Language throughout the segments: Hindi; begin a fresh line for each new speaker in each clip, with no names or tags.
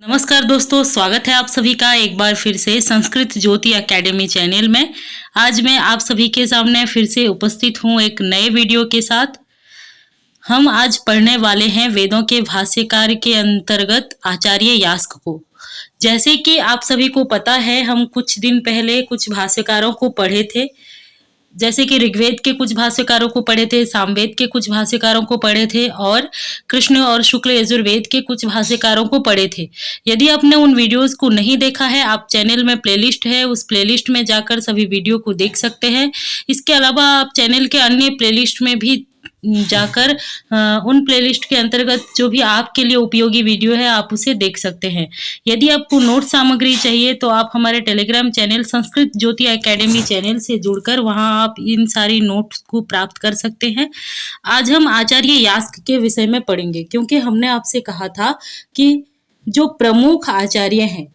नमस्कार दोस्तों, स्वागत है आप सभी का एक बार फिर से संस्कृत ज्योति एकेडमी चैनल में। आज मैं आप सभी के सामने फिर से उपस्थित हूँ एक नए वीडियो के साथ। हम आज पढ़ने वाले हैं वेदों के भाष्यकार के अंतर्गत आचार्य यास्क को। जैसे कि आप सभी को पता है, हम कुछ दिन पहले कुछ भाष्यकारों को पढ़े थे। जैसे कि ऋग्वेद के कुछ भाष्यकारों को पढ़े थे, सामवेद के कुछ भाष्यकारों को पढ़े थे और कृष्ण और शुक्ल यजुर्वेद के कुछ भाष्यकारों को पढ़े थे। यदि आपने उन वीडियोस को नहीं देखा है, आप चैनल में प्लेलिस्ट है, उस प्लेलिस्ट में जाकर सभी वीडियो को देख सकते हैं। इसके अलावा आप चैनल के अन्य प्लेलिस्ट में भी जाकर उन प्लेलिस्ट के अंतर्गत जो भी आपके लिए उपयोगी वीडियो है आप उसे देख सकते हैं। यदि आपको नोट सामग्री चाहिए तो आप हमारे टेलीग्राम चैनल संस्कृत ज्योति एकेडमी चैनल से जुड़कर वहां आप इन सारी नोट्स को प्राप्त कर सकते हैं। आज हम आचार्य यास्क के विषय में पढ़ेंगे, क्योंकि हमने आपसे कहा था कि जो प्रमुख आचार्य हैं,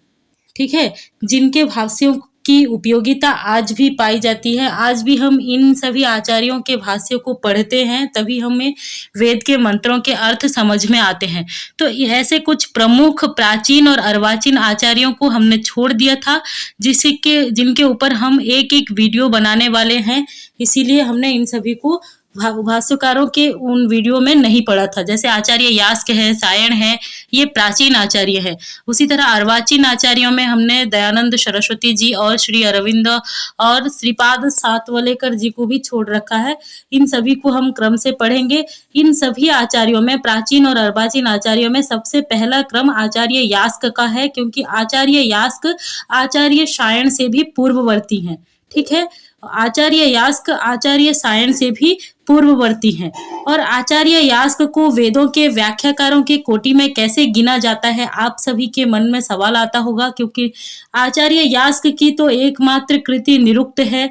ठीक है, जिनके भाष्यों की उपयोगिता आज भी पाई जाती है, आज भी हम इन सभी आचार्यों के भाष्यों को पढ़ते हैं, तभी हमें वेद के मंत्रों के अर्थ समझ में आते हैं। तो ऐसे कुछ प्रमुख प्राचीन और अर्वाचीन आचार्यों को हमने छोड़ दिया था, जिनके ऊपर हम एक एक वीडियो बनाने वाले हैं। इसीलिए हमने इन सभी को भाष्यकारों के उन वीडियो में नहीं पढ़ा था। जैसे आचार्य यास्क है, सायण है, ये प्राचीन आचार्य है। उसी तरह अर्वाचीन आचार्यों में हमने दयानंद सरस्वती जी और श्री अरविंद और श्रीपाद सातवलेकर जी को भी छोड़ रखा है। इन सभी को हम क्रम से पढ़ेंगे। इन सभी आचार्यों में, प्राचीन और अर्वाचीन आचार्यों में सबसे पहला क्रम आचार्य यास्क का है, क्योंकि आचार्य यास्क आचार्य सायण से भी पूर्ववर्ती हैं। ठीक है, आचार्य यास्क आचार्य सायण से भी पूर्ववर्ती हैं। और आचार्य यास्क को वेदों के व्याख्याकारों के कोटि में कैसे गिना जाता है, आप सभी के मन में सवाल आता होगा, क्योंकि आचार्य यास्क की तो एकमात्र कृति निरुक्त है,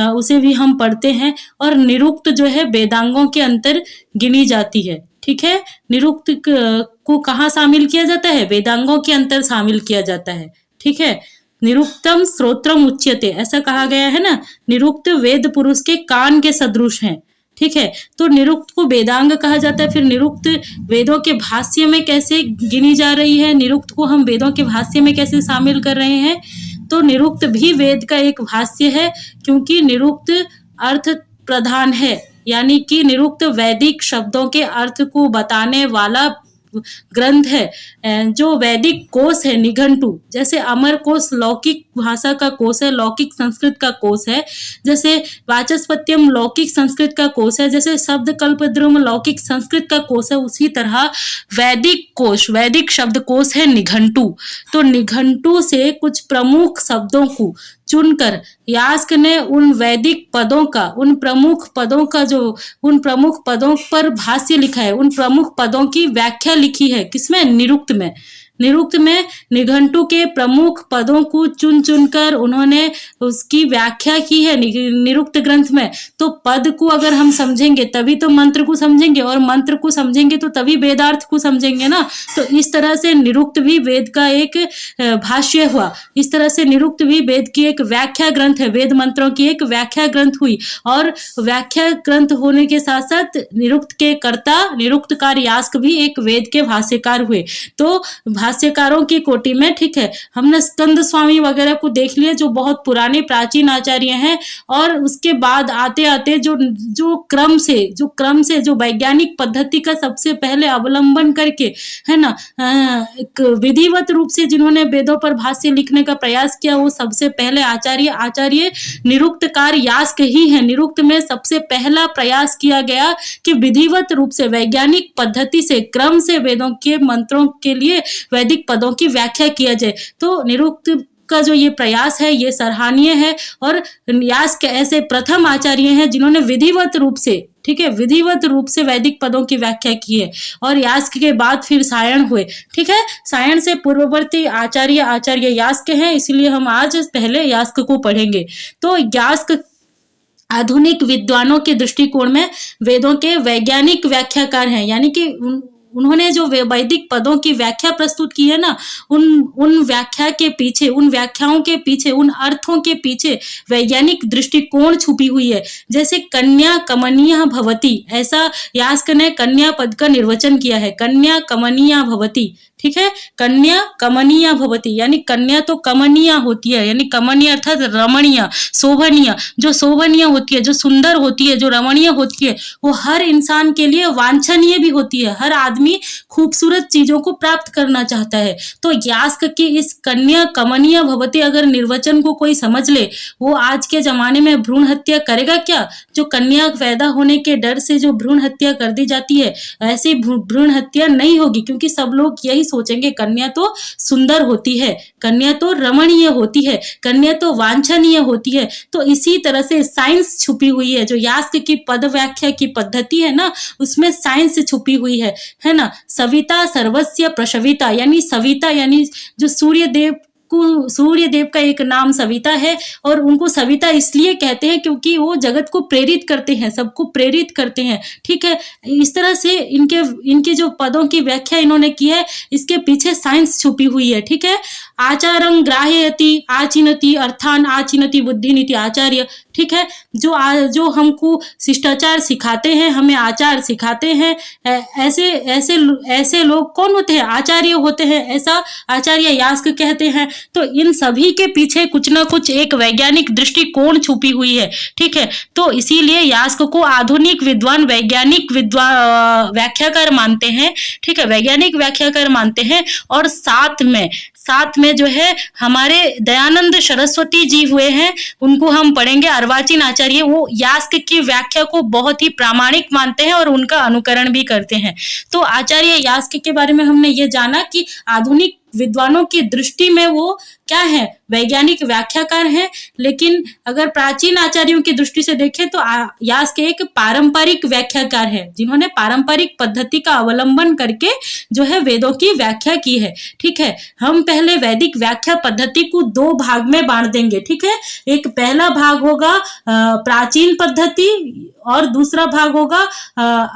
उसे भी हम पढ़ते हैं। और निरुक्त जो है वेदांगों के अंतर गिनी जाती है। ठीक है, निरुक्त को कहाँ शामिल किया जाता है? वेदांगों के अंतर शामिल किया जाता है। ठीक है, निरुक्तम श्रोत्रम उच्यते, ऐसा कहा गया है ना। निरुक्त वेद पुरुष के कान के सदृश हैं। ठीक है, तो निरुक्त को वेदांग कहा जाता है। फिर निरुक्त वेदों के भाष्य में कैसे गिनी जा रही है, निरुक्त को हम वेदों के भाष्य में कैसे शामिल कर रहे हैं? तो निरुक्त भी वेद का एक भाष्य है, क्योंकि निरुक्त अर्थ प्रधान है, यानी कि निरुक्त वैदिक शब्दों के अर्थ को बताने वाला ग्रंथ है। जो वैदिक कोश है, निघंटु, जैसे अमर कोश लौकिक भाषा का कोश है, लौकिक संस्कृत का कोश है। जैसे वाचस्पत्यम लौकिक संस्कृत का कोश है, जैसे शब्द कल्पद्रुम लौकिक संस्कृत का कोश है, उसी तरह वैदिक कोश, वैदिक शब्द कोश है निघंटु। तो निघंटु से कुछ प्रमुख शब्दों को चुनकर यास्क ने उन वैदिक पदों का, उन प्रमुख पदों का, जो उन प्रमुख पदों पर भाष्य लिखा है, उन प्रमुख पदों की व्याख्या लिखी है। किसमें? निरुक्त में। निरुक्त में निघंटु के प्रमुख पदों को चुन चुनकर उन्होंने उसकी व्याख्या की है निरुक्त ग्रंथ में। तो पद को अगर हम समझेंगे तभी तो मंत्र को समझेंगे, और मंत्र को समझेंगे तो तभी वेदार्थ को समझेंगे ना। तो इस तरह से निरुक्त भी वेद का एक भाष्य हुआ। इस तरह से निरुक्त भी वेद की एक व्याख्या ग्रंथ है, वेद मंत्रों की एक व्याख्या ग्रंथ हुई। और व्याख्या ग्रंथ होने के साथ साथ निरुक्त के कर्ता, निरुक्तकार यास्क भी एक वेद के भाष्यकार हुए। तो भाष्यकारों की कोटि में, ठीक है, हमने स्कंद स्वामी वगैरह को देख लिया, जो बहुत पुराने प्राचीन आचार्य हैं। और उसके बाद आते आते जो क्रम से जो वैज्ञानिक पद्धति का सबसे पहले अवलंबन करके, है ना, एक विधिवत रूप से जिन्होंने वेदों पर भाष्य लिखने का प्रयास किया, वो सबसे पहले आचार्य निरुक्तकार यास्क ही है। निरुक्त में सबसे पहला प्रयास किया गया कि विधिवत रूप से, वैज्ञानिक पद्धति से, क्रम से वेदों के मंत्रों के लिए वैदिक पदों की व्याख्या किया जाए। तो निरुक्त का जो ये प्रयास है, ये सराहनीय है। और यास्क ऐसे प्रथम आचार्य हैं जिन्होंने विधिवत रूप से, ठीक है, विधिवत रूप से वैदिक पदों की व्याख्या की है। और यास्क के बाद फिर सायण हुए। ठीक है, सायण से पूर्ववर्ती आचार्य यास्क हैं, इसलिए हम आज पहले यास्क को पढ़ेंगे। तो यास्क आधुनिक विद्वानों के दृष्टिकोण में वेदों के वैज्ञानिक व्याख्याकार हैं, यानी कि उन्होंने जो वैदिक पदों की व्याख्या प्रस्तुत की है ना, उन व्याख्या के पीछे, उन व्याख्याओं के पीछे, उन अर्थों के पीछे वैज्ञानिक दृष्टिकोण छुपी हुई है। जैसे कन्या कमनीय भवति, ऐसा यास्क ने कन्या पद का निर्वचन किया है। कन्या कमनीय भवति, ठीक है। कन्या कमनीया भवती, यानी कन्या तो कमनीय होती है, यानी कमनीय अर्थात रमणीय, शोभनीय। जो शोभनीय होती है, जो सुंदर होती है, जो रमणीय होती है, वो हर इंसान के लिए वांछनीय भी होती है। हर आदमी खूबसूरत चीजों को प्राप्त करना चाहता है। तो यास्क की इस कन्या कमनीय भवती अगर निर्वचन को कोई समझ ले, वो आज के जमाने में भ्रूण हत्या करेगा क्या? जो कन्या पैदा होने के डर से जो भ्रूण हत्या कर दी जाती है, ऐसी भ्रूण हत्या नहीं होगी, क्योंकि सब लोग यही सोचेंगे कन्या तो सुंदर होती है, कन्या तो रमणीय होती है, कन्या तो वांछनीय होती है। तो इसी तरह से साइंस छुपी हुई है। जो यास्क की पद व्याख्या की पद्धति है ना, उसमें साइंस छुपी हुई है ना। सविता सर्वस्य प्रसविता, यानी सविता यानी जो सूर्य देव का एक नाम सविता है, और उनको सविता इसलिए कहते हैं क्योंकि वो जगत को प्रेरित करते हैं, सबको प्रेरित करते हैं। ठीक है, इस तरह से इनके जो पदों की व्याख्या इन्होंने की है, इसके पीछे साइंस छुपी हुई है। ठीक है, आचारं ग्राह्यति आचिनति अर्थान आचिनति बुद्धिनीति आचार्य। ठीक है, जो हमको शिष्टाचार सिखाते हैं, हमें आचार सिखाते हैं, ऐसे लोग कौन होते हैं? आचार्य होते हैं, ऐसा आचार्य यास्क कहते हैं। तो इन सभी के पीछे कुछ ना कुछ एक वैज्ञानिक दृष्टिकोण छुपी हुई है। ठीक है, तो इसीलिए यास्क को आधुनिक विद्वान वैज्ञानिक व्याख्याकार मानते हैं। ठीक है, वैज्ञानिक व्याख्याकार मानते हैं। और साथ में जो है हमारे दयानंद सरस्वती जी हुए हैं, उनको हम पढ़ेंगे, अर्वाचीन आचार्य। वो यास्क की व्याख्या को बहुत ही प्रामाणिक मानते हैं और उनका अनुकरण भी करते हैं। तो आचार्य यास्क के बारे में हमने ये जाना कि आधुनिक विद्वानों की दृष्टि में वो क्या है? वैज्ञानिक व्याख्याकार हैं। लेकिन अगर प्राचीन आचार्यों की दृष्टि से देखें तो यास्क एक पारंपरिक व्याख्याकार है, जिन्होंने पारंपरिक पद्धति का अवलंबन करके जो है वेदों की व्याख्या की है। ठीक है, हम पहले वैदिक व्याख्या पद्धति को दो भाग में बांट देंगे। ठीक है, एक पहला भाग होगा प्राचीन पद्धति और दूसरा भाग होगा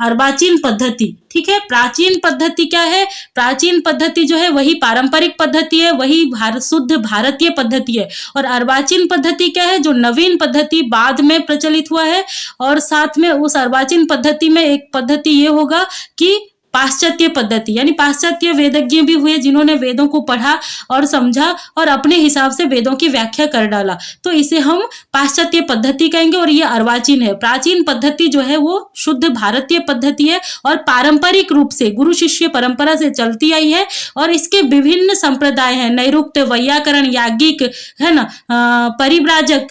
अर्वाचीन पद्धति। ठीक है, प्राचीन पद्धति क्या है? प्राचीन पद्धति जो है वही पारंपरिक पद्धति है, वही शुद्ध भारतीय पद्धति है। और अर्वाचीन पद्धति क्या है? जो नवीन पद्धति बाद में प्रचलित हुआ है। और साथ में उस अर्वाचीन पद्धति में एक पद्धति ये होगा कि पाश्चात्य पद्धति, यानी पाश्चात्य वेदज्ञ भी हुए जिन्होंने वेदों को पढ़ा और समझा और अपने हिसाब से वेदों की व्याख्या कर डाला। तो इसे हम पाश्चात्य पद्धति कहेंगे और ये अर्वाचीन है। प्राचीन पद्धति जो है वो शुद्ध भारतीय पद्धति है और पारंपरिक रूप से गुरु शिष्य परंपरा से चलती आई है। और इसके विभिन्न संप्रदाय हैं, नैरुक्त, वैयाकरण, याज्ञिक, है ना, परिव्राजक,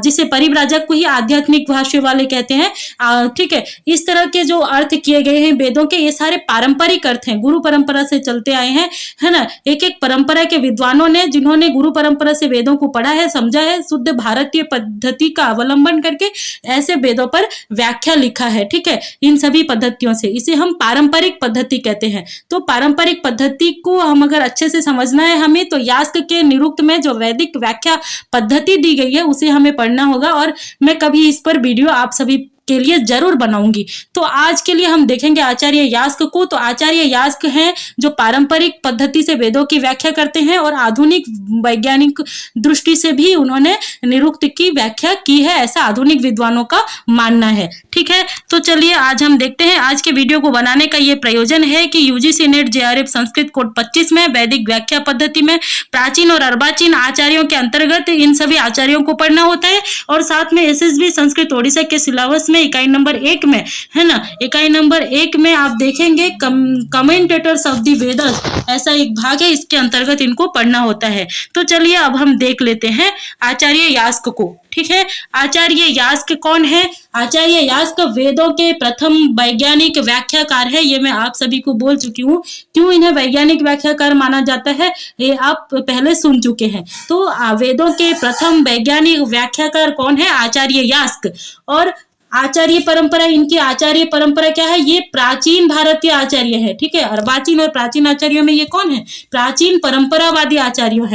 जिसे परिव्राजक को ही आध्यात्मिक भाष्य वाले कहते हैं। ठीक है, इस तरह के जो अर्थ किए गए हैं वेदों के, ये सारे पारंपरिक अर्थ हैं, गुरु परंपरा से चलते आए हैं, है ना। एक एक परंपरा के विद्वानों ने, जिन्होंने गुरु परंपरा से वेदों को पढ़ा है, समझा है, शुद्ध भारतीय पद्धति का अवलंबन करके ऐसे वेदों पर व्याख्या लिखा है। ठीक है, इन सभी पद्धतियों से, इसे हम पारंपरिक पद्धति कहते हैं। तो पारंपरिक पद्धति को हम अगर अच्छे से समझना है हमें, तो यास्क के निरुक्त में जो वैदिक व्याख्या पद्धति दी गई है उसे हमें पढ़ना होगा। और मैं कभी इस पर वीडियो आप सभी के लिए जरूर बनाऊंगी। तो आज के लिए हम देखेंगे आचार्य यास्क को। तो आचार्य यास्क हैं जो पारंपरिक पद्धति से वेदों की व्याख्या करते हैं और आधुनिक वैज्ञानिक दृष्टि से भी उन्होंने निरुक्त की व्याख्या की है, ऐसा आधुनिक विद्वानों का मानना है। ठीक है, तो चलिए आज हम देखते हैं। आज के वीडियो को बनाने का ये प्रयोजन है कि UGC net JRF Sanskrit code 25 में वैदिक व्याख्या पद्धति में प्राचीन और अर्वाचीन आचार्यों के अंतर्गत इन सभी आचार्यों को पढ़ना होता है। और साथ में एसएसबी संस्कृत ओडिशा के सिलेबस में इकाई नंबर 1 में, है ना, इकाई नंबर 1 में आप देखेंगे कमेंटेटर्स ऑफ द वेदास, ऐसा एक भाग है, इसके अंतर्गत इनको पढ़ना होता है। तो चलिए अब हम देख लेते हैं आचार्य यास्क को। ठीक है, आचार्य यास्क कौन है? आचार्य यास्क वेदों के प्रथम वैज्ञानिक व्याख्याकार है। ये मैं आप सभी को बोल चुकी हूँ। क्यों इन्हें वैज्ञानिक व्याख्याकार माना जाता है ये आप पहले सुन चुके हैं। तो वेदों के प्रथम वैज्ञानिक व्याख्याकार कौन है? आचार्य यास्क। और आचार्य परंपरा, इनकी आचार्य परंपरा क्या है? ये प्राचीन भारतीय आचार्य है। ठीक है, अर्वाचीन और प्राचीन आचार्यों में ये कौन है? प्राचीन परंपरावादी आचार्य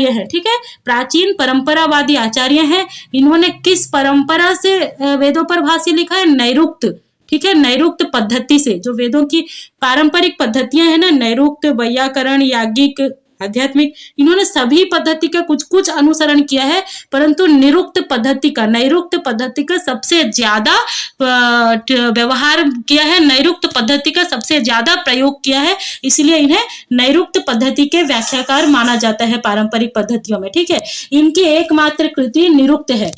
है। ठीक है, प्राचीन परंपरावादी आचार्य हैं। इन्होंने किस परंपरा से वेदों पर भाष्य लिखा है? नैरुक्त। ठीक है, नैरुक्त पद्धति से, जो वेदों की पारंपरिक पद्धतियां है ना, नैरुक्त, वैयाकरण, याज्ञिक आध्यात्मिक, इन्होंने सभी पद्धति का कुछ कुछ अनुसरण किया है, परंतु निरुक्त पद्धति का, नैरुक्त पद्धति का सबसे ज्यादा व्यवहार किया है, नैरुक्त पद्धति का सबसे ज्यादा प्रयोग किया है, इसलिए इन्हें नैरुक्त पद्धति के व्याख्याकार माना जाता है पारंपरिक पद्धतियों में। ठीक है, इनकी एकमात्र कृति निरुक्त है।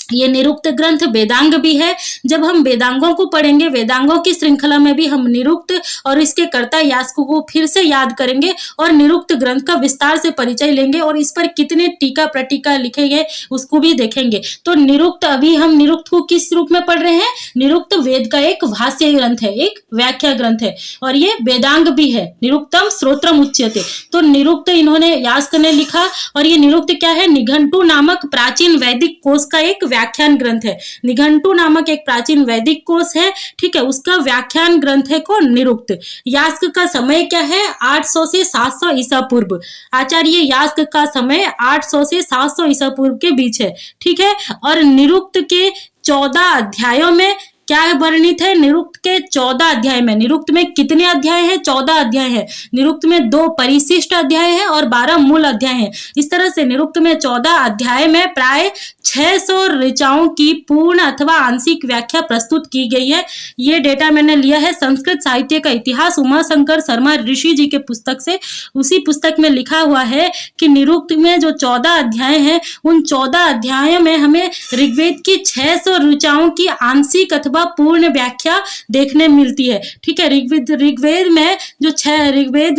ये निरुक्त ग्रंथ वेदांग भी है। जब हम वेदांगों को पढ़ेंगे, वेदांगों की श्रृंखला में भी हम निरुक्त और इसके कर्ता यास्क को फिर से याद करेंगे और निरुक्त ग्रंथ का विस्तार से परिचय लेंगे और इस पर कितने टीका प्रटीका लिखे गए उसको भी देखेंगे। तो निरुक्त, अभी हम निरुक्त को किस रूप में पढ़ रहे हैं? निरुक्त वेद का एक भाष्य ग्रंथ है, एक व्याख्या ग्रंथ है और ये वेदांग भी है। निरुक्तम श्रोत्रम उच्यते। तो निरुक्त इन्होंने, यास्क ने लिखा और ये निरुक्त क्या है? निघंटु नामक प्राचीन वैदिक कोश का एक व्याख्यान ग्रंथ है। निघंटु नामक एक प्राचीन वैदिक कोश है, ठीक है, उसका व्याख्यान ग्रंथ है कौन? निरुक्त। यास्क का समय क्या है? 800 से 700 ईसा पूर्व। आचार्य यास्क का समय 800 से 700 ईसा पूर्व के बीच है, ठीक है। और निरुक्त के 14 अध्यायों में क्या वर्णित है? निरुक्त के 14 अध्याय में, निरुक्त में कितने अध्याय हैं? 14 अध्याय है। निरुक्त में 2 परिशिष्ट अध्याय है और 12 मूल अध्याय है। इस तरह से निरुक्त में 14 अध्याय में प्राय 600 ऋचाओं की पूर्ण अथवा आंशिक व्याख्या प्रस्तुत की गई है। ये डेटा मैंने लिया है संस्कृत साहित्य का इतिहास उमा शंकर शर्मा ऋषि जी के पुस्तक से। उसी पुस्तक में लिखा हुआ है कि निरुक्त में जो 14 अध्याय हैं, उन 14 अध्यायों में हमें ऋग्वेद की 600 ऋचाओं की आंशिक अथवा पूर्ण व्याख्या देखने मिलती है, ठीक है। ऋग्वेद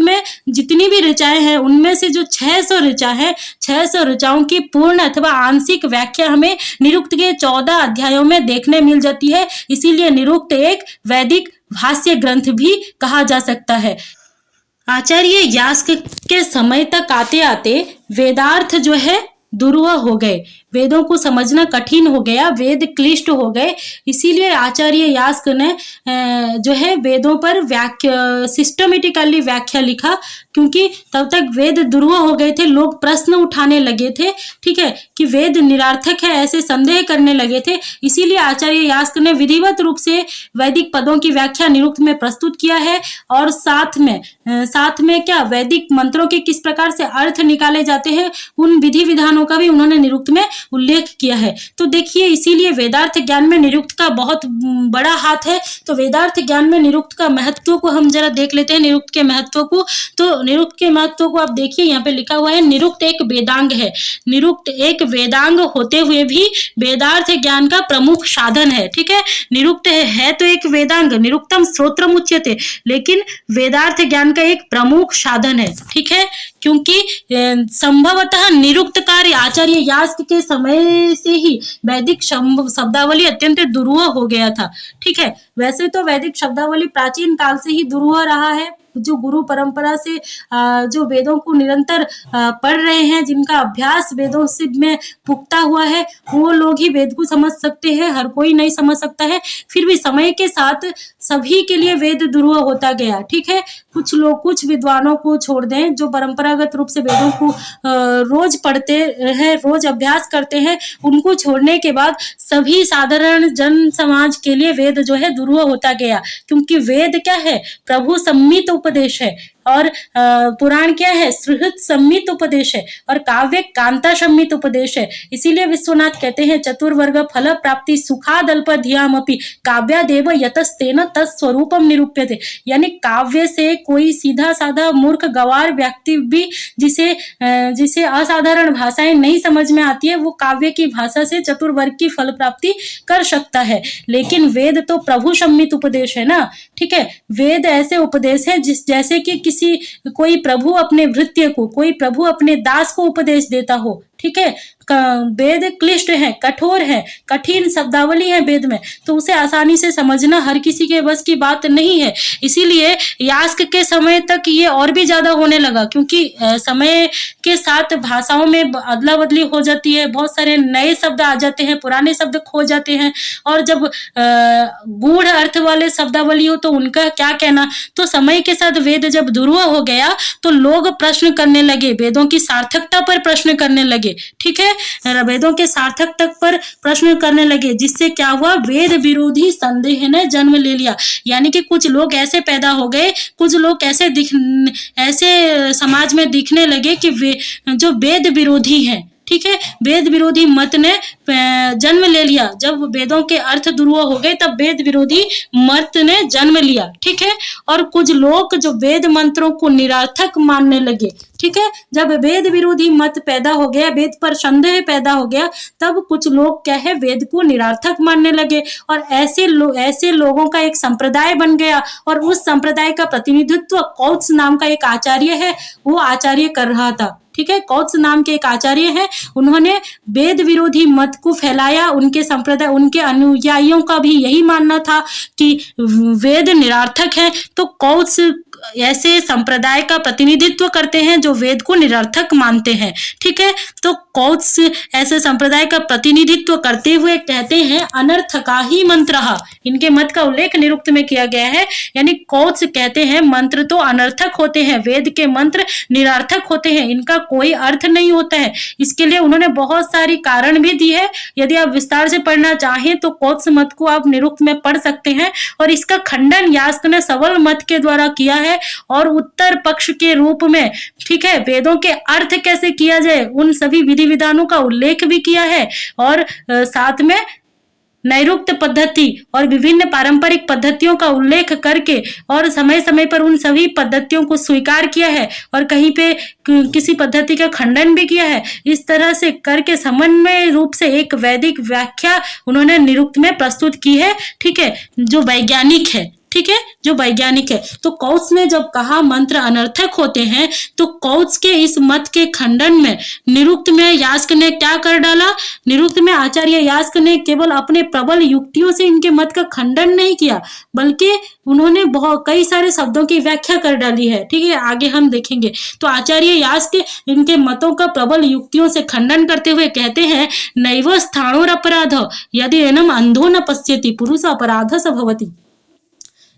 में जितनी भी ऋचाएं हैं, उनमें से जो 600 ऋचा है, 600 ऋचाओं की पूर्ण अथवा आंशिक व्याख्या हमें निरुक्त के 14 अध्यायों में देखने मिल जाती है। इसीलिए निरुक्त एक वैदिक भाष्य ग्रंथ भी कहा जा सकता है। आचार्य यास्क के समय तक आते आते वेदार्थ जो है दुरूह हो गए, वेदों को समझना कठिन हो गया, वेद क्लिष्ट हो गए। इसीलिए आचार्य यास्क ने जो है वेदों पर सिस्टमेटिकली व्याख्या लिखा, क्योंकि तब तक वेद दुरूह हो गए थे, लोग प्रश्न उठाने लगे थे, ठीक है, कि वेद निरार्थक है, ऐसे संदेह करने लगे थे। इसीलिए आचार्य यास्क ने विधिवत रूप से वैदिक पदों की व्याख्या निरुक्त में प्रस्तुत किया है और साथ में क्या वैदिक मंत्रों के किस प्रकार से अर्थ निकाले जाते हैं, उन विधि विधानों का भी उन्होंने निरुक्त में उल्लेख किया है। तो देखिए, इसीलिए वेदार्थ ज्ञान में निरुक्त का बहुत बड़ा हाथ है। तो वेदार्थ ज्ञान में निरुक्त का महत्व को हम जरा देख लेते हैं, निरुक्त के महत्व को। तो निरुक्त के महत्व को आप देखिए, यहाँ पे लिखा हुआ है निरुक्त एक वेदांग है। निरुक्त एक वेदांग होते हुए भी वेदार्थ ज्ञान का प्रमुख साधन है, ठीक है। निरुक्त है तो एक वेदांग, निरुक्तम श्रोत्रम उच्यते, लेकिन वेदार्थ ज्ञान का एक प्रमुख साधन है, ठीक है, क्योंकि संभवतः निरुक्त कार्य आचार्य यास्क के समय से ही वैदिक शब्दावली अत्यंत दुरूह हो गया था, ठीक है। वैसे तो वैदिक शब्दावली प्राचीन काल से ही दुरूह रहा है। जो गुरु परंपरा से जो वेदों को निरंतर पढ़ रहे हैं, जिनका अभ्यास वेदों से में पुख्ता हुआ है, वो लोग ही वेद को समझ सकते हैं, हर कोई नहीं समझ सकता है। फिर भी समय के साथ सभी के लिए वेद दुरूह होता गया, ठीक है। कुछ विद्वानों को छोड़ दें जो परंपरागत रूप से वेदों को रोज पढ़ते हैं, रोज अभ्यास करते हैं, उनको छोड़ने के बाद सभी साधारण जन समाज के लिए वेद जो है दुरूह होता गया, क्योंकि वेद क्या है? प्रभु सम्मित उपदेश है और पुराण क्या है? सुहृत सम्मित उपदेश है और काव्य कांता सम्मित उपदेश है। इसीलिए विश्वनाथ कहते हैं चतुर्वर्ग फल प्राप्ति सुखादल्प धियामपि काव्यादेव यतस्तेन तत्स्वरूपम निरूप्यते। यानी काव्य से कोई सीधा साधा मूर्ख गवार व्यक्ति भी जिसे असाधारण भाषाएं नहीं समझ में आती है, वो काव्य की भाषा से चतुर्वर्ग की फल प्राप्ति कर सकता है। लेकिन वेद तो प्रभु सम्मित उपदेश है ना, ठीक है। वेद ऐसे उपदेश है जैसे कि कोई प्रभु अपने भृत्य को, कोई प्रभु अपने दास को उपदेश देता हो, ठीक है। वेद क्लिष्ट है, कठोर है, कठिन शब्दावली है वेद में, तो उसे आसानी से समझना हर किसी के बस की बात नहीं है। इसीलिए यास्क के समय तक ये और भी ज्यादा होने लगा, क्योंकि समय के साथ भाषाओं में अदला बदली हो जाती है, बहुत सारे नए शब्द आ जाते हैं, पुराने शब्द खो जाते हैं, और जब गूढ़ अर्थ वाले शब्दावली हो तो उनका क्या कहना। तो समय के साथ वेद जब दुरूह हो गया तो लोग प्रश्न करने लगे, वेदों की सार्थकता पर प्रश्न करने लगे। लगे, ठीक है, वेदों के सार्थक तक पर प्रश्न करने लगे, जिससे क्या हुआ, वेद विरोधी संदेह ने जन्म ले लिया। यानी कि कुछ लोग ऐसे पैदा हो गए, कुछ लोग ऐसे समाज में दिखने लगे कि जो वेद विरोधी हैं, ठीक है, वेद विरोधी मत ने जन्म ले लिया। जब वेदों के अर्थ दुर्वह हो गए तब वेद विरोधी मत ने जन्म लिया, ठीक है। और कुछ लोग जो वेद मंत्रों को निरर्थक मानने लगे, ठीक है। जब वेद विरोधी मत पैदा हो गया, वेद पर संदेह पैदा हो गया, तब कुछ लोग क्या है, वेद को निरर्थक मानने लगे और ऐसे लोगों का एक संप्रदाय बन गया। और उस संप्रदाय का प्रतिनिधित्व कौत्स नाम का एक आचार्य है, वो आचार्य कर रहा था, ठीक है। कौत्स नाम के एक आचार्य हैं, उन्होंने वेद विरोधी मत को फैलाया। उनके संप्रदाय, उनके अनुयायियों का भी यही मानना था कि वेद निरर्थक है। तो कौत्स ऐसे संप्रदाय का प्रतिनिधित्व करते हैं जो वेद को निरर्थक मानते हैं, ठीक है। तो कौत्स ऐसे संप्रदाय का प्रतिनिधित्व करते हुए कहते हैं, अनर्थका ही मंत्रः। इनके मत का उल्लेख निरुक्त में किया गया है। यानी कौत्स कहते हैं मंत्र तो अनर्थक होते हैं, वेद के मंत्र निरर्थक होते हैं, इनका कोई अर्थ नहीं होता है। इसके लिए उन्होंने बहुत सारी कारण भी दी है। यदि आप विस्तार से पढ़ना चाहें तो कौत्स मत को आप निरुक्त में पढ़ सकते हैं। और इसका खंडन यास्क ने सबल मत के द्वारा किया है और उत्तर पक्ष के रूप में, ठीक है, वेदों के अर्थ कैसे किया जाए उन सभी विधि विधानों का उल्लेख भी किया है। और साथ में नैरुक्त पद्धति और विभिन्न पारंपरिक पद्धतियों का उल्लेख करके और समय समय पर उन सभी पद्धतियों को स्वीकार किया है और कहीं पे किसी पद्धति का खंडन भी किया है। इस तरह से करके समन्वय रूप से एक वैदिक व्याख्या उन्होंने निरुक्त में प्रस्तुत की है, ठीक है, जो वैज्ञानिक है, ठीक है, जो वैज्ञानिक है। तो कौत्स ने जब कहा मंत्र अनर्थक होते हैं, तो कौत्स के इस मत के खंडन में निरुक्त में यास्क ने क्या कर डाला, निरुक्त में आचार्य यास्क ने केवल अपने प्रबल युक्तियों से इनके मत का खंडन नहीं किया, बल्कि उन्होंने बहुत कई सारे शब्दों की व्याख्या कर डाली है, ठीक है, आगे हम देखेंगे। तो आचार्य यास्क इनके मतों का प्रबल युक्तियों से खंडन करते हुए कहते हैं, नैव स्थाणोर अपराध यदि एनम अंधो न पश्यति पुरुष अपराध स भवति।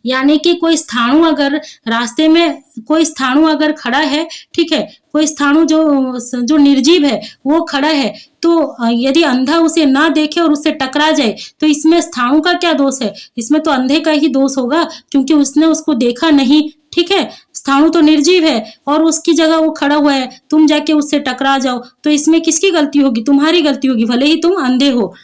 यानी कि कोई स्थाणु अगर रास्ते में कोई स्थाणु अगर खड़ा है, ठीक है, कोई स्थाणु जो निर्जीव है वो खड़ा है, तो यदि अंधा उसे ना देखे और उससे टकरा जाए तो इसमें स्थाणु का क्या दोष है, इसमें तो अंधे का ही दोष होगा, क्योंकि उसने उसको देखा नहीं, ठीक है। स्थाणु तो निर्जीव है और उसकी जगह वो खड़ा हुआ है, तुम जाके उससे टकरा जाओ तो इसमें किसकी गलती होगी, तुम्हारी गलती होगी, भले ही तुम अंधे हो।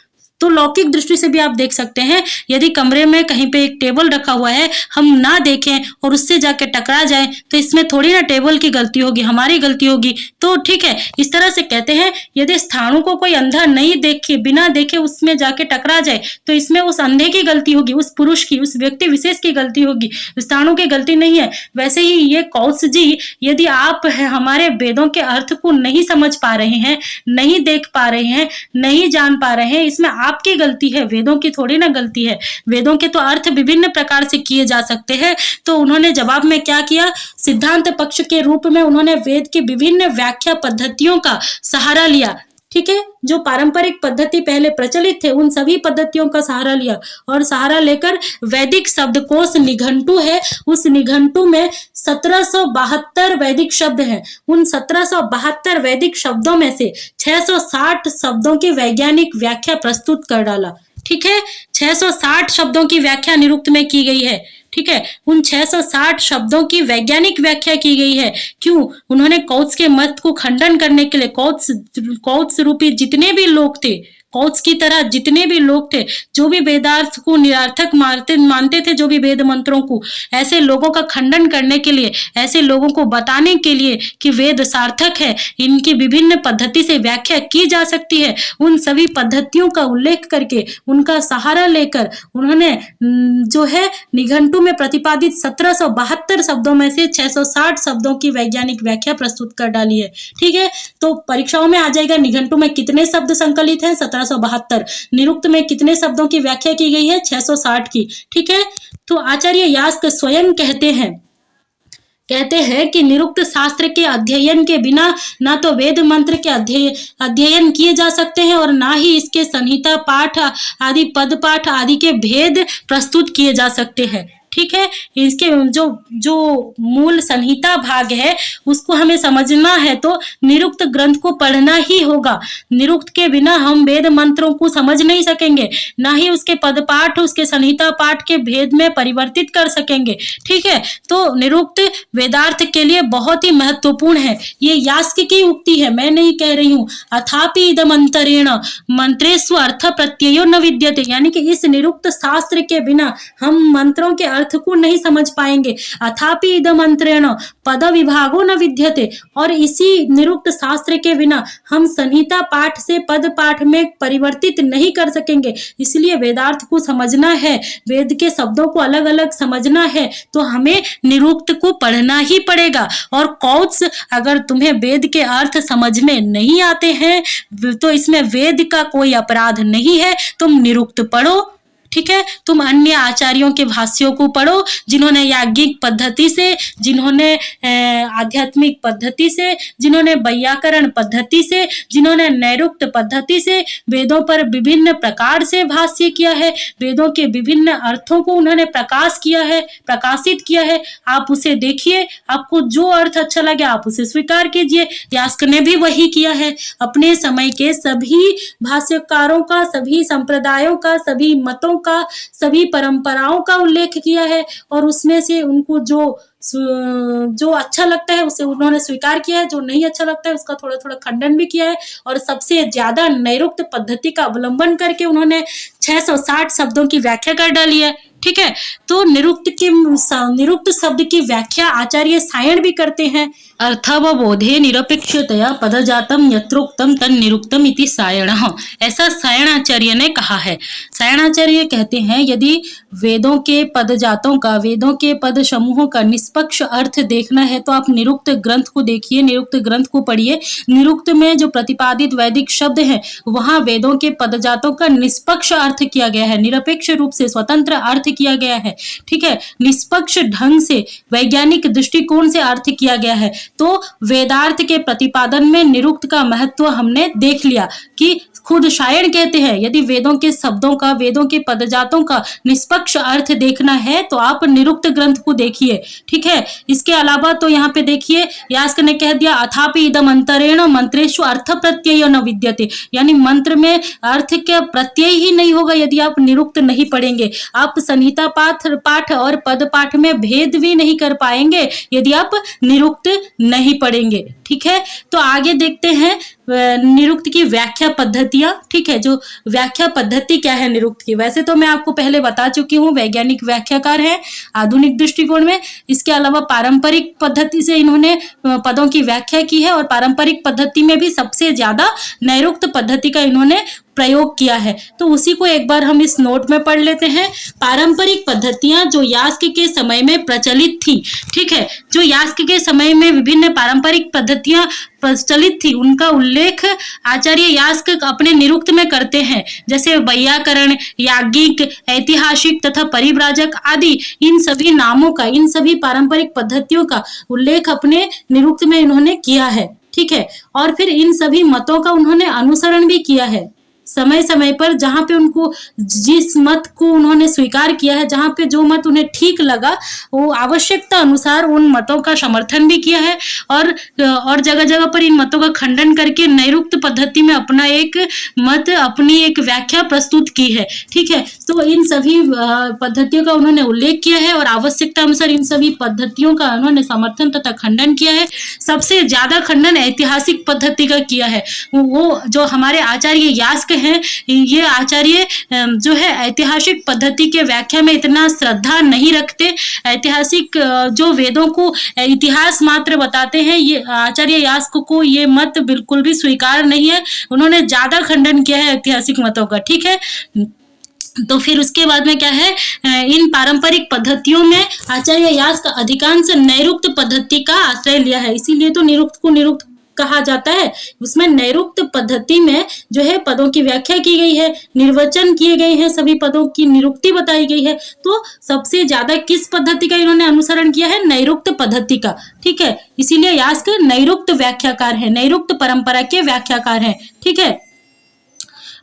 तो लौकिक दृष्टि से भी आप देख सकते हैं, यदि कमरे में कहीं पे एक टेबल रखा हुआ है, हम ना देखें और उससे जाके टकरा जाए तो इसमें थोड़ी ना टेबल की गलती होगी, हमारी गलती होगी। तो ठीक है, इस तरह से कहते हैं, यदि स्थाणु को कोई अंधा नहीं देखे, बिना देखे उसमें जाके टकरा जाए तो इसमें उस अंधे की गलती होगी, उस पुरुष की, उस व्यक्ति विशेष की गलती होगी, स्थाणु की गलती नहीं है। वैसे ही ये कौत्स जी, यदि आप हमारे वेदों के अर्थ को नहीं समझ पा रहे हैं, नहीं देख पा रहे हैं, नहीं जान पा रहे हैं, इसमें आपकी गलती है, वेदों की थोड़ी ना गलती है। वेदों के तो अर्थ विभिन्न प्रकार से किए जा सकते हैं। तो उन्होंने जवाब में क्या किया, सिद्धांत पक्ष के रूप में उन्होंने वेद की विभिन्न व्याख्या पद्धतियों का सहारा लिया, ठीक है, जो पारंपरिक पद्धति पहले प्रचलित थे उन सभी पद्धतियों का सहारा लिया और सहारा लेकर वैदिक शब्दकोश निघंटु है, उस निघंटु में 1772 वैदिक शब्द हैं। उन 1772 वैदिक शब्दों में से 660 शब्दों की वैज्ञानिक व्याख्या प्रस्तुत कर डाला, ठीक है। 660 शब्दों की व्याख्या निरुक्त में की गई है, ठीक है। उन 660 शब्दों की वैज्ञानिक व्याख्या की गई है। क्यों? उन्होंने कौत्स के मत को खंडन करने के लिए कौत्स रूपी जितने भी लोग थे, कौत्स की तरह जितने भी लोग थे जो भी वेदार्थ को निरर्थक मानते थे, जो भी वेद मंत्रों को, ऐसे लोगों का खंडन करने के लिए, ऐसे लोगों को बताने के लिए कि वेद सार्थक है, इनकी विभिन्न पद्धति से व्याख्या की जा सकती है, उन सभी पद्धतियों का उल्लेख करके उनका सहारा लेकर उन्होंने जो है निघंटु में प्रतिपादित 1772 शब्दों में से 660 शब्दों की वैज्ञानिक व्याख्या प्रस्तुत कर डाली है, ठीक है। तो परीक्षाओं में आ जाएगा निघंटु में कितने शब्द संकलित हैं, 1772। निरुक्त में कितने शब्दों की व्याख्या की गई है, 660 की, ठीक है। तो आचार्य यास्क स्वयं कहते हैं कि निरुक्त शास्त्र के अध्ययन के बिना ना तो वेद मंत्र के अध्ययन किए जा सकते हैं और ना ही इसके संहिता पाठ आदि, पद पाठ आदि के भेद प्रस्तुत किए जा सकते हैं, ठीक है। इसके जो जो मूल संहिता भाग है उसको हमें समझना है तो निरुक्त ग्रंथ को पढ़ना ही होगा। निरुक्त के बिना हम वेद मंत्रों को समझ नहीं सकेंगे, ना ही उसके पद पाठ, उसके संहिता पाठ के भेद में परिवर्तित कर सकेंगे। ठीक है, तो निरुक्त वेदार्थ के लिए बहुत ही महत्वपूर्ण है। ये यास्क की उक्ति है, मैं नहीं कह रही हूँ। अथापि इदम अंतरेण मंत्रेषु अर्थ प्रत्ययो न विद्यते, यानी कि इस निरुक्त शास्त्र के बिना हम मंत्रों के अर्थ को नहीं समझ पाएंगे। अथापि इदम अंतरेण पद विभागो न विद्यते, और इसी निरुक्त शास्त्र के बिना हम संहिता पाठ से पद पाठ में परिवर्तित नहीं कर सकेंगे। इसलिए वेदार्थ को समझना है, वेद के शब्दों को अलग अलग समझना है, तो हमें निरुक्त को पढ़ना ही पड़ेगा। और कौत्स, अगर तुम्हें वेद के अर्थ समझ में नहीं आते हैं तो इसमें वेद का कोई अपराध नहीं है, तुम निरुक्त पढ़ो। ठीक है, तुम अन्य आचार्यों के भाष्यों को पढ़ो, जिन्होंने याज्ञिक पद्धति से, जिन्होंने आध्यात्मिक पद्धति से, जिन्होंने वैयाकरण पद्धति से, जिन्होंने नैरुक्त पद्धति से वेदों पर विभिन्न प्रकार से भाष्य किया है, वेदों के विभिन्न अर्थों को उन्होंने प्रकाशित किया है। आप उसे देखिए, आपको जो अर्थ अच्छा लगे आप उसे स्वीकार कीजिए। यास्क ने भी वही किया है। अपने समय के सभी भाष्यकारों का, सभी संप्रदायों का, सभी मतों का, सभी परंपराओं का उल्लेख किया है, और उसमें से उनको जो अच्छा लगता है उसे उन्होंने स्वीकार किया है, जो नहीं अच्छा लगता है उसका थोड़ा थोड़ा खंडन भी किया है। और सबसे ज्यादा नैरुक्त पद्धति का अवलंबन करके उन्होंने 660 शब्दों की व्याख्या कर डाली है। ठीक है, तो निरुक्त शब्द की व्याख्या आचार्य सायण भी करते हैं। अर्थावबोधे निरपेक्षतया पदजातम यत्रोक्तम तन निरुक्तम इति सायणः, ऐसा सायणाचार्य ने कहा है। सायणाचार्य कहते हैं यदि वेदों के पदजातों का, वेदों के पद समूहों का निष्पक्ष अर्थ देखना है तो आप निरुक्त ग्रंथ को देखिए, निरुक्त ग्रंथ को पढ़िए। निरुक्त में जो प्रतिपादित वैदिक शब्द हैं वहां वेदों के पदजातों का निष्पक्ष अर्थ किया गया है, निरपेक्ष रूप से स्वतंत्र अर्थ किया गया है। ठीक है, निष्पक्ष ढंग से वैज्ञानिक दृष्टिकोण से अर्थ किया गया है। तो वेदार्थ के प्रतिपादन में निरुक्त का महत्व हमने देख लिया कि खुद शायर कहते हैं यदि वेदों के शब्दों का, वेदों के पदजातों का निष्पक्ष अर्थ देखना है तो आप निरुक्त ग्रंथ को देखिए। ठीक है, इसके अलावा तो यहाँ पे देखिए यास्क ने कह दिया अथापि इदम अंतरेण मंत्रेषु अर्थ प्रत्यय न विद्यते, यानी मंत्र में अर्थ का प्रत्यय ही नहीं होगा यदि आप निरुक्त नहीं पढ़ेंगे। आप संहिता पाठ और पद पाठ में भेद भी नहीं कर पाएंगे यदि आप निरुक्त नहीं पढ़ेंगे। ठीक है, तो आगे देखते हैं निरुक्त की व्याख्या पद्धतियां। ठीक है, जो व्याख्या पद्धति क्या है निरुक्त की, वैसे तो मैं आपको पहले बता चुकी हूँ, वैज्ञानिक व्याख्याकार है आधुनिक दृष्टिकोण में। इसके अलावा पारंपरिक पद्धति से इन्होंने पदों की व्याख्या की है, और पारंपरिक पद्धति में भी सबसे ज्यादा नैरुक्त पद्धति का इन्होंने प्रयोग किया है। तो उसी को एक बार हम इस नोट में पढ़ लेते हैं। पारंपरिक पद्धतियां जो यास्क के समय में प्रचलित थी, ठीक है, जो यास्क के समय में विभिन्न पारंपरिक पद्धतियां प्रचलित थी उनका उल्लेख आचार्य यास्क अपने निरुक्त में करते हैं। जैसे वैयाकरण, याज्ञिक, ऐतिहासिक तथा परिव्राजक आदि इन सभी नामों का, इन सभी पारंपरिक पद्धतियों का उल्लेख अपने निरुक्त में इन्होंने किया है। ठीक है, और फिर इन सभी मतों का उन्होंने अनुसरण भी किया है समय समय पर, जहां पे उनको जिस मत को उन्होंने स्वीकार किया है, जहां पे जो मत उन्हें ठीक लगा वो आवश्यकता अनुसार उन मतों का समर्थन भी किया है, और जगह जगह पर इन मतों का खंडन करके नैरुक्त पद्धति में अपना एक मत, अपनी एक व्याख्या प्रस्तुत की है। ठीक है, तो इन सभी पद्धतियों का उन्होंने उल्लेख किया है और आवश्यकता अनुसार इन सभी पद्धतियों का उन्होंने समर्थन तथा खंडन किया है। सबसे ज्यादा खंडन ऐतिहासिक पद्धति का किया है। वो जो हमारे आचार्य यास्क हैं, ये आचार्य जो है ऐतिहासिक पद्धति के व्याख्या में इतना श्रद्धा नहीं रखते। ऐतिहासिक जो वेदों को इतिहास मात्र बताते हैं, ये आचार्य यास्क को ये मत बिल्कुल भी स्वीकार नहीं है। उन्होंने ज्यादा खंडन किया है ऐतिहासिक मतों का। ठीक है, तो फिर उसके बाद में क्या है, इन पारंपरिक पद्धतियों में आचार्य यास्क अधिकांश नैरुक्त पद्धति का आश्रय लिया है, इसीलिए तो निरुक्त को निरुक्त कहा जाता है। उसमें नैरुक्त पद्धति में जो है पदों की व्याख्या की गई है, निर्वचन किए गए हैं, सभी पदों की निरुक्ति बताई गई है। तो सबसे ज्यादा किस पद्धति का इन्होंने अनुसरण किया है? नैरुक्त पद्धति का। ठीक है, इसीलिए यास्क नैरुक्त व्याख्याकार है, नैरुक्त परंपरा के व्याख्याकार हैं। ठीक है,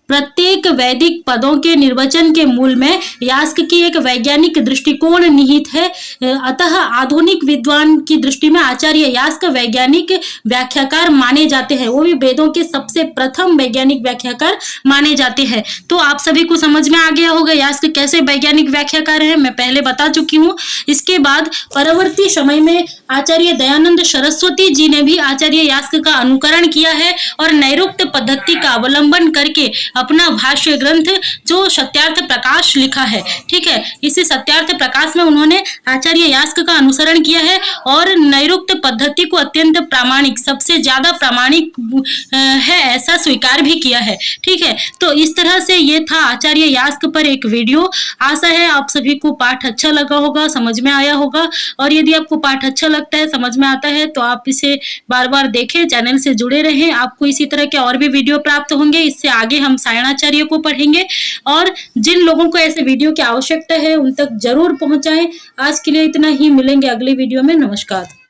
प्रत्येक वैदिक पदों के निर्वचन के मूल में यास्क की एक वैज्ञानिक दृष्टिकोण निहित है। अतः आधुनिक विद्वान की दृष्टि में आचार्य यास्क वैज्ञानिक व्याख्याकार माने जाते हैं, वो भी वेदों के सबसे प्रथम वैज्ञानिक व्याख्याकार माने जाते हैं। तो आप सभी को समझ में आ गया होगा यास्क कैसे वैज्ञानिक व्याख्याकार है, मैं पहले बता चुकी हूँ। इसके बाद परवर्ती समय में आचार्य दयानंद सरस्वती जी ने भी आचार्य यास्क का अनुकरण किया है और नैरुक्त पद्धति का अवलंबन करके अपना भाष्य ग्रंथ जो सत्यार्थ प्रकाश लिखा है। ठीक है, इसी सत्यार्थ प्रकाश में उन्होंने आचार्य यास्क का अनुसरण किया है और नैरुक्त पद्धति को अत्यंत प्रामाणिक, सबसे ज्यादा प्रामाणिक है ऐसा स्वीकार भी किया है। ठीक है, तो इस तरह से ये था आचार्य यास्क पर एक वीडियो। आशा है आप सभी को पाठ अच्छा लगा होगा, समझ में आया होगा। और यदि आपको पाठ अच्छा लगता है, समझ में आता है, तो आप इसे बार बार देखें, चैनल से जुड़े रहें। आपको इसी तरह के और भी वीडियो प्राप्त होंगे। इससे आगे हम सायणाचार्य को पढ़ेंगे और जिन लोगों को ऐसे वीडियो की आवश्यकता है उन तक जरूर पहुंचाएं। आज के लिए इतना ही, मिलेंगे अगले वीडियो में। नमस्कार।